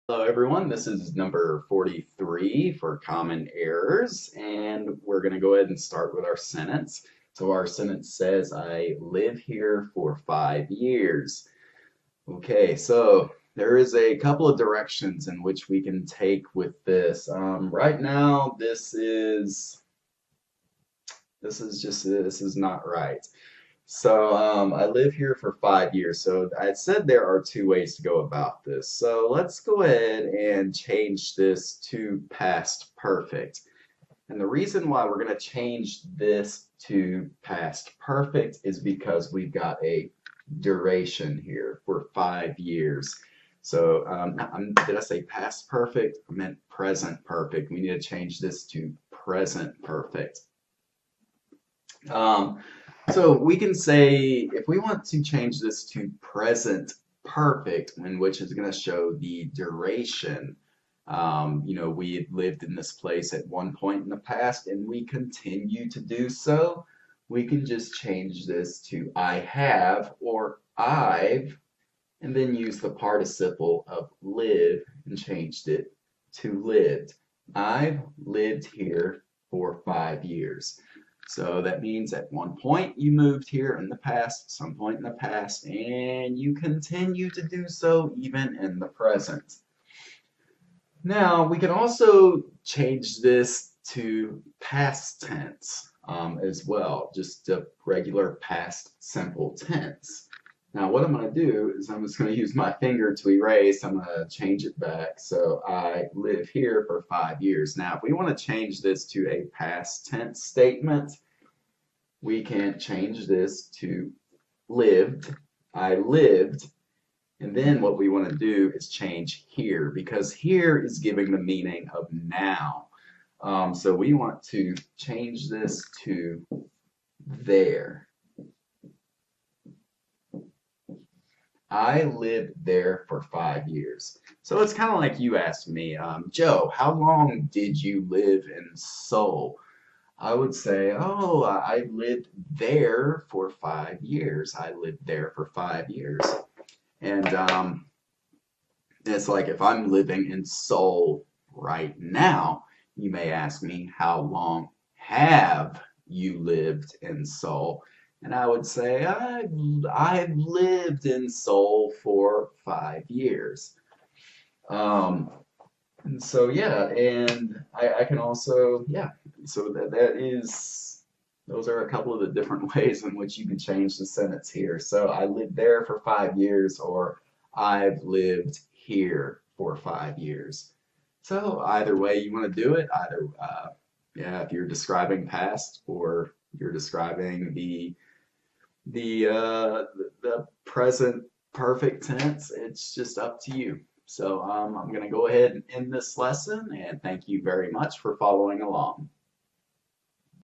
Hello everyone, this is number 43 for common errors, and we're going to go ahead and start with our sentence. So our sentence says, I live here for 5 years. Okay, so there is a couple of directions in which we can take with this. Right now, this is not right. So I live here for 5 years. So I said there are two ways to go about this. So let's go ahead and change this to past perfect. And the reason why we're going to change this to past perfect is because we've got a duration here for 5 years. So did I say past perfect? I meant present perfect. We need to change this to present perfect. Um, so we can say if we want to change this to present perfect, in which is going to show the duration. We had lived in this place at one point in the past and we continue to do so. We can just change this to I have or I've, and then use the participle of live and changed it to lived. I've lived here for 5 years. So that means at one point you moved here in the past, some point in the past, and you continue to do so even in the present. Now, we can also change this to past tense as well, just a regular past simple tense. Now, what I'm going to do is I'm just going to use my finger to erase. I'm going to change it back. So I live here for 5 years. Now, if we want to change this to a past tense statement, we can change this to lived. I lived. And then what we want to do is change here because here is giving the meaning of now. So we want to change this to there. I lived there for 5 years. So it's kind of like you asked me, Joe, how long did you live in Seoul? I would say, oh, I lived there for 5 years. I lived there for 5 years. And it's like if I'm living in Seoul right now, you may ask me, how long have you lived in Seoul? And I would say, I've lived in Seoul for 5 years. Um, and so, yeah, and I can also, yeah, so those are a couple of the different ways in which you can change the sentence here. So I lived there for 5 years, or I've lived here for 5 years. So either way you want to do it, yeah, if you're describing past or you're describing the present perfect tense, it's just up to you. So I'm going to go ahead and end this lesson, and thank you very much for following along.